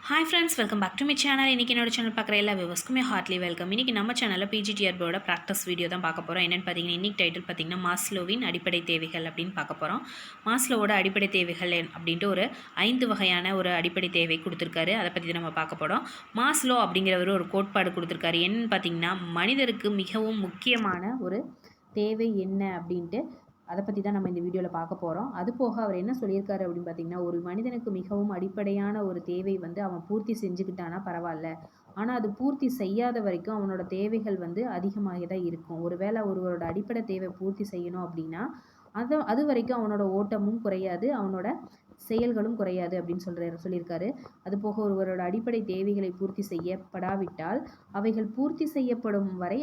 Hi friends, welcome back to my channel. இன்றைக்கி என்னோட channel பார்க்குற எல்லா வியூவர்ஸ்க்குமே ஹார்ட்லி வெல்கம். இன்றைக்கி நம்ம சேனலில் பிஜிடிஆர்பியோட ப்ராக்டிஸ் வீடியோ தான் பார்க்க போகிறோம். என்னென்னு பார்த்தீங்கன்னா, இன்றைக்கி டைட்டில் பார்த்தீங்கன்னா மாஸ்லோவின் அடிப்படை தேவைகள் அப்படின்னு பார்க்க போகிறோம். மாஸ்லோவோட அடிப்படை தேவைகள் அப்படின்ட்டு ஒரு 5 வகையான ஒரு அடிப்படை தேவை கொடுத்துருக்காரு. அதை பற்றி நம்ம பார்க்க போகிறோம். மாஸ்லோ அப்படிங்கிறவர் ஒரு கோட்பாடு கொடுத்துருக்காரு. என்னென்னு பார்த்தீங்கன்னா, மனிதருக்கு மிகவும் முக்கியமான ஒரு தேவை என்ன அப்படின்ட்டு அதை பற்றி தான் நம்ம இந்த வீடியோவில் பார்க்க போகிறோம். அது போக அவர் என்ன சொல்லியிருக்காரு அப்படின்னு பார்த்தீங்கன்னா, ஒரு மனிதனுக்கு மிகவும் அடிப்படையான ஒரு தேவை அவன் பூர்த்தி செஞ்சுக்கிட்டானா பரவாயில்ல, ஆனால் அது பூர்த்தி செய்யாத வரைக்கும் அவனோட தேவைகள் அதிகமாகி தான் இருக்கும். ஒருவேளை ஒருவரோட அடிப்படை தேவை பூர்த்தி செய்யணும் அப்படின்னா அது வரைக்கும் அவனோட ஓட்டமும் குறையாது, அவனோட செயல்களும் குறையாது அப்படின்னு சொல்லியிருக்காரு. அதுபோக ஒருவரோட அடிப்படை தேவைகளை பூர்த்தி செய்யப்படாவிட்டால் அவைகள் பூர்த்தி செய்யப்படும் வரை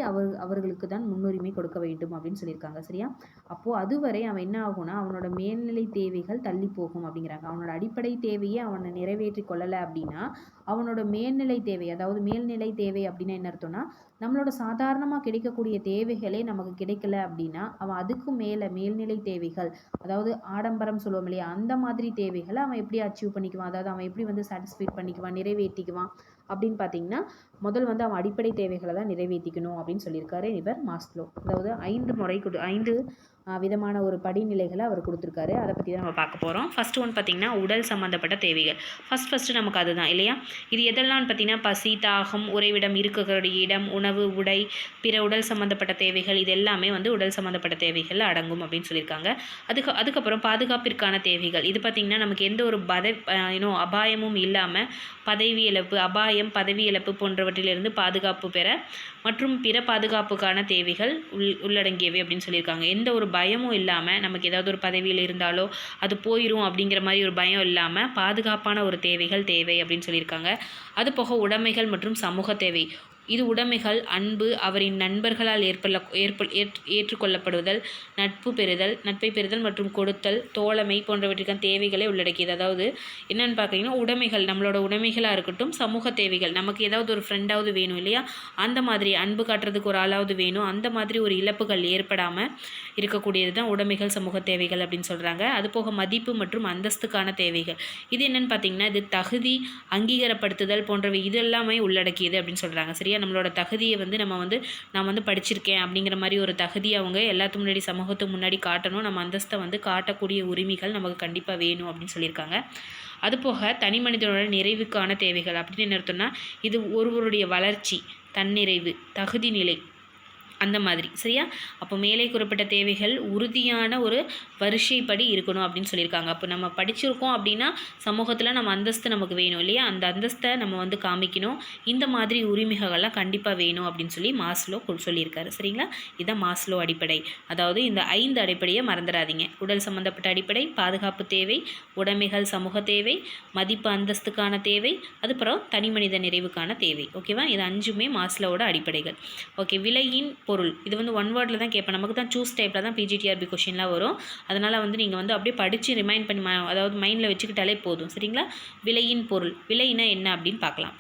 அவர்களுக்கு தான் முன்னுரிமை கொடுக்க வேண்டும் அப்படின்னு சொல்லியிருக்காங்க. சரியா? அப்போது அதுவரை அவன் என்ன ஆகும்னா அவனோட மேல்நிலை தேவைகள் தள்ளி போகும் அப்படிங்கிறாங்க. அவனோட அடிப்படை தேவையை அவனை நிறைவேற்றி கொள்ளலை அப்படின்னா அவனோட மேல்நிலை தேவை, அதாவது மேல்நிலை தேவை அப்படின்னா என்ன அர்த்தம்னா, நம்மளோட சாதாரணமாக கிடைக்கக்கூடிய தேவைகளே நமக்கு கிடைக்கல அப்படின்னா அவன் அதுக்கும் மேலே மேல்நிலை தேவைகள், அதாவது ஆடம்பரம் சொல்லுவோம் இல்லையா, அந்த மாதிரி தேவைகளை அவன் எப்படி அச்சீவ் பண்ணிக்குவான், அதாவது அவன் எப்படி சாட்டிஸ்ஃபைட் பண்ணிக்குவான், நிறைவேற்றிக்குவான் அப்படின்னு பார்த்தீங்கன்னா, முதல் அவன் அடிப்படை தேவைகளை தான் நிறைவேற்றிக்கணும் அப்படின்னு சொல்லியிருக்காரு இவர் மாஸ்லோ. அதாவது 5 விதமான ஒரு படிநிலைகளை அவர் கொடுத்துருக்காரு. அதை பற்றி தான் நம்ம பார்க்க போகிறோம். ஃபர்ஸ்ட் ஒன் பார்த்திங்கன்னா உடல் சம்மந்தப்பட்ட தேவைகள். ஃபஸ்ட்டு நமக்கு அதுதான் இல்லையா. இது எதெல்லாம் பார்த்திங்கன்னா பசி, தாகம், உறைவிடம், இருக்கக்கூடிய இடம், உணவு, உடை, பிற உடல் சம்மந்தப்பட்ட தேவைகள், இது எல்லாமே உடல் சம்மந்தப்பட்ட தேவைகள் அடங்கும் அப்படின்னு சொல்லியிருக்காங்க. அதுக்கப்புறம் பாதுகாப்பிற்கான தேவைகள். இது பார்த்திங்கன்னா நமக்கு எந்த ஒரு அபாயமும் இல்லாமல் பதவி இழப்பு போன்றவற்றிலிருந்து பாதுகாப்பு பெற மற்றும் பிற பாதுகாப்புக்கான தேவைகள் உள்ளடங்கியவை அப்படின்னு சொல்லியிருக்காங்க. எந்த ஒரு பயமும் இல்லாமல் நமக்கு ஏதாவது ஒரு பதவியில் இருந்தாலோ அது போயிடும் அப்படிங்கிற மாதிரி ஒரு பயம் இல்லாமல் பாதுகாப்பான ஒரு தேவைகள் தேவை அப்படின்னு சொல்லியிருக்காங்க. அது போக உடைமைகள் மற்றும் சமூக தேவை. இது உடைமைகள், அன்பு, அவரின் நண்பர்களால் ஏற்றுக்கொள்ளப்படுதல், நட்பை பெறுதல் மற்றும் கொடுத்தல், தோழமை போன்றவற்றிற்கான தேவைகளை உள்ளடக்கியது. அதாவது என்னென்னு பார்த்திங்கன்னா, உடைமைகள் நம்மளோட உடைமைகளாக இருக்கட்டும், சமூக தேவைகள், நமக்கு ஏதாவது ஒரு ஃப்ரெண்டாவது வேணும் இல்லையா, அந்த மாதிரி அன்பு காட்டுறதுக்கு ஒரு ஆளாவது வேணும், அந்த மாதிரி ஒரு இழப்புகள் ஏற்படாமல் இருக்கக்கூடியது தான் உடைமைகள், சமூக தேவைகள் அப்படின்னு சொல்கிறாங்க. அது போக மதிப்பு மற்றும் அந்தஸ்துக்கான தேவைகள். இது என்னென்னு பார்த்திங்கன்னா, இது தகுதி, அங்கீகாரப்படுத்துதல் போன்றவை இது எல்லாமே உள்ளடக்கியது அப்படின்னு சொல்கிறாங்க. சரியா? நம்மளோட தகுதியை நான் படிச்சிருக்கேன் அப்படிங்கிற மாதிரி ஒரு தகுதியை அவங்க எல்லாத்துக்கு முன்னாடி, சமூகத்துக்கு முன்னாடி காட்டணும். நம்ம அந்தஸ்தை காட்டக்கூடிய உரிமைகள் நமக்கு கண்டிப்பாக வேணும் அப்படின்னு சொல்லியிருக்காங்க. அதுபோக தனி மனிதனோட நிறைவுக்கான தேவைகள் அப்படின்னு என்ன அர்த்தம்னா, இது ஒருவருடைய வளர்ச்சி, தன்னிறைவு, தகுதி நிலை அந்த மாதிரி. சரியா? அப்போ மேலே குறிப்பிட்ட தேவைகள் உறுதியான ஒரு வரிசைப்படி இருக்கணும் அப்படின்னு சொல்லியிருக்காங்க. அப்போ நம்ம படிச்சிருக்கோம் அப்படின்னா சமூகத்தில் நம்ம அந்தஸ்து நமக்கு வேணும் இல்லையா, அந்த அந்தஸ்தை நம்ம காமிக்கணும். இந்த மாதிரி உரிமைகள்லாம் கண்டிப்பாக வேணும் அப்படின்னு சொல்லி மாஸ்லோ சொல்லியிருக்காரு. சரிங்களா? இதுதான் மாஸ்லோ அடிப்படை. அதாவது இந்த 5 அடிப்படையை மறந்துடாதீங்க. உடல் சம்மந்தப்பட்ட அடிப்படை, பாதுகாப்பு தேவை, உடைமைகள், சமூக தேவை, மதிப்பு அந்தஸ்துக்கான தேவை, அதுக்கப்புறம் தனி மனித நிறைவுக்கான தேவை. ஓகேவா? இது 5மே மாஸ்லோவோட அடிப்படைகள். ஓகே. விலையின் பொருள். இது ஒன் வேர்டில் தான் கேட்பேன். நமக்கு தான் சூஸ் டைப்பில் தான் பிஜிடிஆர்பி கொஷின்லாம் வரும். அதனால் நீங்கள் அப்படியே படித்து ரிமைண்ட் பண்ணி அதாவது மைண்டில் வச்சுக்கிட்டாலே போதும். சரிங்களா? விலையின் பொருள். விலைனா என்ன அப்படின்னு பார்க்கலாம்.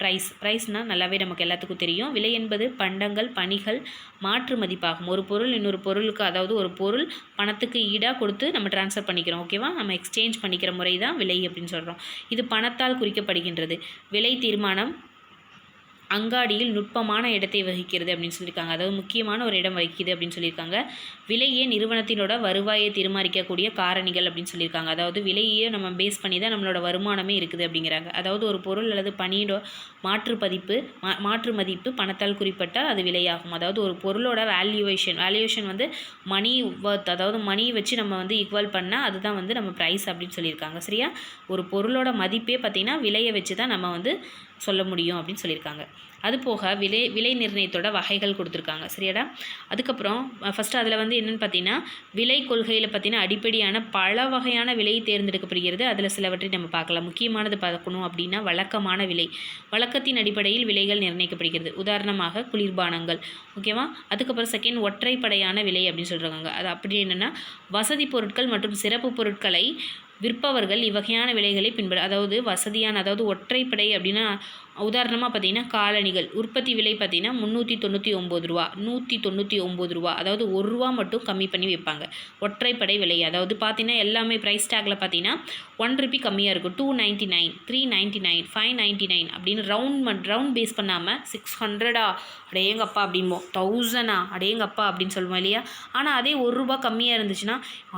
ப்ரைஸ்னால் நல்லாவே நமக்கு எல்லாத்துக்கும் தெரியும். விலை என்பது பண்டங்கள், பணிகள் மாற்று மதிப்பாகும். ஒரு பொருள் இன்னொரு பொருளுக்கு, அதாவது ஒரு பொருள் பணத்துக்கு ஈடாக கொடுத்து நம்ம ட்ரான்ஸ்ஃபர் பண்ணிக்கிறோம். ஓகேவா? நம்ம எக்ஸ்சேஞ்ச் பண்ணிக்கிற முறை தான் விலை அப்படின்னு சொல்கிறோம். இது பணத்தால் குறிக்கப்படுகின்றது. விலை தீர்மானம் அங்காடியில் நுட்பமான இடத்தை வகிக்கிறது அப்படின்னு சொல்லியிருக்காங்க. அதாவது முக்கியமான ஒரு இடம் வகிக்குது அப்படின்னு சொல்லியிருக்காங்க. விலையே நிறுவனத்தினோட வருவாயை தீர்மானிக்கக்கூடிய காரணிகள் அப்படின்னு சொல்லியிருக்காங்க. அதாவது விலையே நம்ம பேஸ் பண்ணி தான் நம்மளோட வருமானமே இருக்குது அப்படிங்கிறாங்க. அதாவது ஒரு பொருள் அல்லது பணியோட மாற்று மதிப்பு பணத்தால் குறிப்பிட்டால் அது விலையாகும். அதாவது ஒரு பொருளோட வேல்யூவேஷன் மணி வர்த், அதாவது மணியை வச்சு நம்ம ஈக்குவல் பண்ணால் அதுதான் நம்ம ப்ரைஸ் அப்படின்னு சொல்லியிருக்காங்க. சரியா? ஒரு பொருளோட மதிப்பே பார்த்திங்கன்னா விலையை வச்சு தான் நம்ம சொல்ல முடியும் அப்படின்னு சொல்லியிருக்காங்க. அது போக விலை நிர்ணயத்தோட வகைகள் கொடுத்துருக்காங்க. சரியாடா? அதுக்கப்புறம் ஃபஸ்ட்டு அதில் என்னென்னு பார்த்தீங்கன்னா, விலை கொள்கையில் பார்த்தீங்கன்னா அடிப்படையான பல வகையான விலை தேர்ந்தெடுக்கப்படுகிறது. அதில் சிலவற்றை நம்ம பார்க்கலாம். முக்கியமானது பார்க்கணும் அப்படின்னா வழக்கமான விலை. வழக்கத்தின் அடிப்படையில் விலைகள் நிர்ணயிக்கப்படுகிறது. உதாரணமாக குளிர்பானங்கள். ஓகேவா? அதுக்கப்புறம் செகண்ட் ஒற்றைப்படையான விலை அப்படின்னு சொல்கிறாங்க. அது அப்படி என்னென்னா, வசதி பொருட்கள் மற்றும் சிறப்பு பொருட்களை விற்பவர்கள் இவ்வகையான விலைகளை அதாவது வசதியான, அதாவது ஒற்றைப்படை அப்படின்னா உதாரணமாக பார்த்தீங்கன்னா காலணிகள் உற்பத்தி விலை பார்த்தீங்கன்னா ரூ. 399 அதாவது ரூ. 1 மட்டும் கம்மி பண்ணி வைப்பாங்க. ஒற்றைப்படை விலை அதாவது பார்த்தீங்கன்னா எல்லாமே ப்ரைஸ் டேக்கில் பார்த்தீங்கன்னா ₹1 கம்மியாக இருக்கும். 299, 399, 599 அப்படின்னு ரவுண்ட் பேஸ் பண்ணாமல் 600 அடேங்கப்பா அப்படிம்போம், 1000 அடேங்கப்பா அப்படின்னு சொல்லுவோம் இல்லையா. ஆனால் அதே ₹1 கம்மியாக இருந்துச்சுன்னா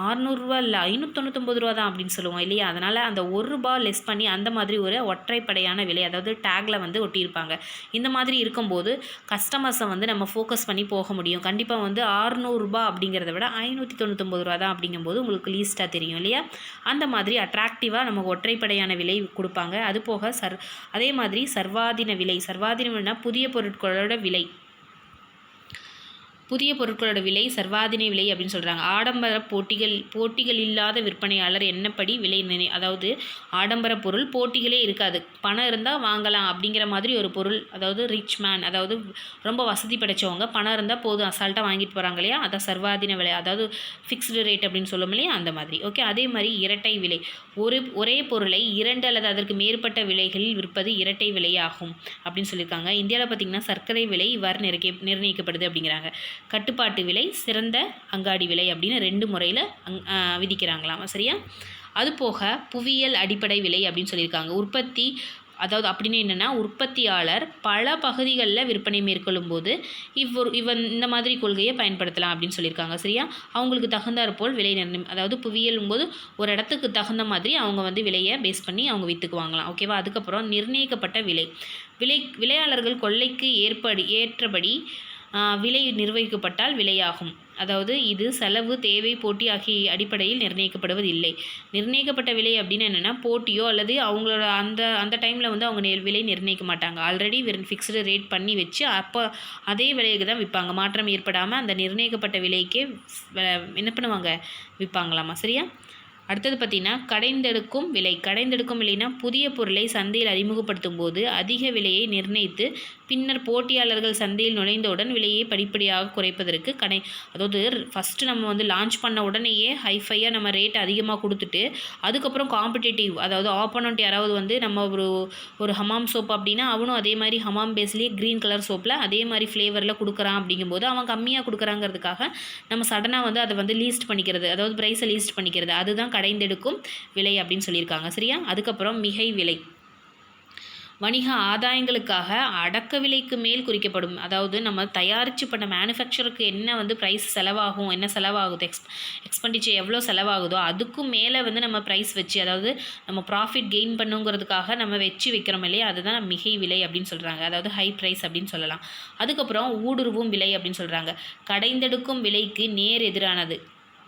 ₹600 இல்லை ₹599 தான் அப்படின்னு சொல்லுவோம் இல்லையா. அதனால் அந்த ₹1 லெஸ் பண்ணி அந்த மாதிரி ஒரு ஒற்றைப்படையான விலை அதாவது டேக்கில் வந்து ஒட்டியிருப்பாங்க. இந்த மாதிரி இருக்கும்போது கஸ்டமர்ஸை வந்து நம்ம ஃபோக்கஸ் பண்ணி போக முடியும். கண்டிப்பாக வந்து ₹600 அப்படிங்கிறத விட ₹599 தான் அப்படிங்கும்போது உங்களுக்கு லீஸ்ட்டாக தெரியும் இல்லையா. அந்த மாதிரி அட்ராக்டிவாக நமக்கு ஒற்றைப்படையான விலை கொடுப்பாங்க. அது போக அதே மாதிரி சர்வாதீன விலைனா புதிய பொருட்களோட விலை சர்வாதீன விலை அப்படின்னு சொல்கிறாங்க. ஆடம்பர போட்டிகள் இல்லாத விற்பனையாளர் என்னப்படி விலை அதாவது ஆடம்பர பொருள் போட்டிகளே இருக்காது, பணம் இருந்தால் வாங்கலாம் அப்படிங்கிற மாதிரி ஒரு பொருள், அதாவது ரிச் மேன் அதாவது ரொம்ப வசதி படைச்சவங்க பணம் இருந்தால் போதும் அசால்ட்டாக வாங்கிட்டு போகிறாங்க இல்லையா, அதான் சர்வாதீன விலை அதாவது ஃபிக்ஸ்டு ரேட் அப்படின்னு சொல்லும் இல்லையா அந்த மாதிரி. ஓகே, அதே மாதிரி இரட்டை விலை ஒரே பொருளை 2 அல்லது அதற்கு மேற்பட்ட விலைகளில் விற்பது இரட்டை விலையாகும் அப்படின்னு சொல்லியிருக்காங்க. இந்தியாவில் பார்த்திங்கன்னா சர்க்கரை விலை இவ்வாறு நிர்ணயிக்கப்படுது அப்படிங்கிறாங்க. கட்டுப்பாட்டு விலை, சிறந்த அங்காடி விலை அப்படின்னு 2 முறையில் விதிக்கிறாங்களாம். சரியா. அதுபோக புவியியல் அடிப்படை விலை அப்படின்னு சொல்லியிருக்காங்க. அதாவது அப்படின்னு என்னென்னா உற்பத்தியாளர் பல பகுதிகளில் விற்பனை மேற்கொள்ளும் போது இந்த மாதிரி கொள்கையை பயன்படுத்தலாம் அப்படின்னு சொல்லியிருக்காங்க. சரியா. அவங்களுக்கு தகுந்தாற்போல் விலை அதாவது புவியியலும் போது ஒரு இடத்துக்கு தகுந்த மாதிரி அவங்க வந்து விலையை பேஸ் பண்ணி அவங்க விற்றுக்குவாங்களாம். ஓகேவா. அதுக்கப்புறம் நிர்ணயிக்கப்பட்ட விலையாளர்கள் கொள்ளைக்கு ஏற்றபடி விலை நிர்வகிக்கப்பட்டால் விலையாகும். அதாவது இது செலவு, தேவை, போட்டி ஆகிய அடிப்படையில் நிர்ணயிக்கப்படுவதில்லை. நிர்ணயிக்கப்பட்ட விலை அப்படின்னு என்னென்னா போட்டியோ அல்லது அவங்களோட அந்த டைமில் வந்து அவங்க விலை நிர்ணயிக்க மாட்டாங்க. ஆல்ரெடி ஃபிக்ஸ்டு ரேட் பண்ணி வச்சு அப்போ அதே விலைக்கு தான் விற்பாங்க. மாற்றம் ஏற்படாமல் அந்த நிர்ணயிக்கப்பட்ட விலைக்கே என்ன பண்ணுவாங்க, விற்பாங்களாமா. சரியா. அடுத்தது பார்த்திங்கன்னா கடைந்தெடுக்கும் விலைனா புதிய பொருளை சந்தையில் அறிமுகப்படுத்தும் போது அதிக விலையை நிர்ணயித்து பின்னர் போட்டியாளர்கள் சந்தையில் நுழைந்தவுடன் விலையை படிப்படியாக குறைப்பதற்கு அதாவது ஃபஸ்ட்டு நம்ம வந்து லான்ச் பண்ண உடனேயே ஹைஃபையாக நம்ம ரேட் அதிகமாக கொடுத்துட்டு அதுக்கப்புறம் காம்படிட்டிவ் அதாவது ஆப்போனண்ட் யாராவது வந்து நம்ம ஒரு ஹமாம் சோப் அப்படின்னா அவனும் அதே மாதிரி ஹமாம் பேஸ்லேயே க்ரீன் கலர் சோப்பில் அதே மாதிரி ஃப்ளேவரில் கொடுக்குறான் அப்படிங்கும்போது அவன் கம்மியாக கொடுக்குறாங்கிறதுக்காக நம்ம சடனாக வந்து அதை வந்து லீஸ்ட் பண்ணிக்கிறது, அதாவது ப்ரைஸை லீஸ்ட் பண்ணிக்கிறது, அதுதான் கடைந்தெடுக்கும் விலை அப்படின்னு சொல்லியிருக்காங்க. சரியா. அதுக்கப்புறம் மிகை விலை வணிக ஆதாயங்களுக்காக அடக்க விலைக்கு மேல் குறிக்கப்படும். அதாவது நம்ம தயாரித்து பண்ண மேனுஃபேக்சருக்கு என்ன வந்து ப்ரைஸ் செலவாகும், என்ன செலவாகுது, எக்ஸ்பெண்டிச்சர் எவ்வளோ செலவாகுதோ அதுக்கும் மேலே வந்து நம்ம ப்ரைஸ் வச்சு அதாவது நம்ம ப்ராஃபிட் கெயின் பண்ணுங்கிறதுக்காக நம்ம வைக்கிறோம் இல்லையா, அதுதான் மிகை விலை அப்படின்னு சொல்கிறாங்க. அதாவது ஹை ப்ரைஸ் அப்படின்னு சொல்லலாம். அதுக்கப்புறம் ஊடுருவும் விலை அப்படின்னு சொல்கிறாங்க. கடைந்தெடுக்கும் விலைக்கு நேர் எதிரானது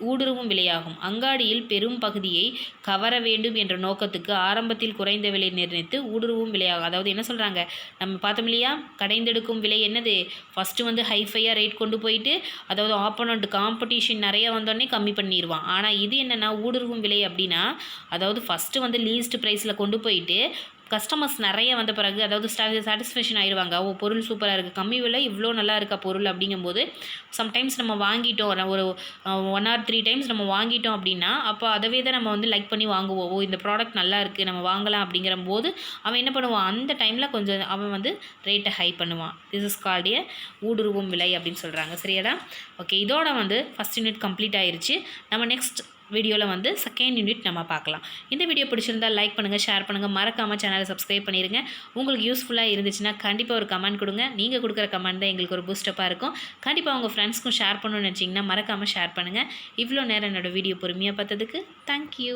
ஊடுருவும் விலையாகும். அங்காடியில் பெரும் பகுதியை கவர வேண்டும் என்ற நோக்கத்துக்கு ஆரம்பத்தில் குறைந்த விலை நிர்ணயித்து ஊடுருவும் விலையாகும். அதாவது என்ன சொல்கிறாங்க, நம்ம பார்த்தோம் இல்லையா, கடைந்தெடுக்கும் விலை என்னது, ஃபஸ்ட்டு வந்து ஹைஃபையாக ரேட் கொண்டு போயிட்டு அதாவது ஆப்போனண்ட் காம்படிஷன் நிறைய வந்தோடனே கம்மி பண்ணிடுவான். ஆனால் இது என்னென்னா ஊடுருவும் விலை அப்படின்னா அதாவது ஃபஸ்ட்டு வந்து லீஸ்ட் ப்ரைஸில் கொண்டு போயிட்டு கஸ்டமர்ஸ் நிறைய வந்த பிறகு அதாவது சாட்டிஸ்ஃபேக்ஷன் ஆயிடுவாங்க. பொருள் சூப்பராக இருக்குது, கம்மி விலை இவ்வளோ நல்லா இருக்கா பொருள் அப்படிங்கும்போது சம்டைம்ஸ் நம்ம வாங்கிட்டோம் ஒரு 1 or 3 டைம்ஸ் நம்ம வாங்கிட்டோம் அப்படின்னா அப்போ அதவே தான் நம்ம வந்து லைக் பண்ணி வாங்குவோம். இந்த ப்ராடக்ட் நல்லா இருக்குது நம்ம வாங்கலாம் அப்படிங்கிற போது அவன் என்ன பண்ணுவான், அந்த டைமில் கொஞ்சம் அவன் வந்து ரேட்டை ஹை பண்ணுவான். திஸ் இஸ் கால்ட் ஏ ஊடுருவும் விலை அப்படின்னு சொல்கிறாங்க. சரியாடா. ஓகே, இதோட வந்து ஃபஸ்ட் யூனிட் கம்ப்ளீட் ஆயிடுச்சு. நம்ம நெக்ஸ்ட் வீடியோவில் வந்து செகண்ட் யூனிட் நம்ம பார்க்கலாம். இந்த வீடியோ பிடிச்சிருந்தால் லைக் பண்ணுங்கள், ஷேர் பண்ணுங்கள், மறக்காமல் சேனலை சப்ஸ்கிரைப் பண்ணிடுங்க. உங்களுக்கு யூஸ்ஃபுல்லாக இருந்துச்சுன்னா கண்டிப்பாக ஒரு கமெண்ட் கொடுங்க. நீங்கள் கொடுக்குற கமெண்ட் தான் எங்களுக்கு ஒரு பூஸ்டப்பாக இருக்கும். கண்டிப்பாக உங்கள் ஃப்ரெண்ட்ஸ்க்கும் ஷேர் பண்ணணும்னு நினச்சிங்கன்னா மறக்காமல் ஷேர் பண்ணுங்கள். இவ்வளோ நேரம் என்னோடய வீடியோ பொறுமையாக பார்த்ததுக்கு தேங்க்யூ.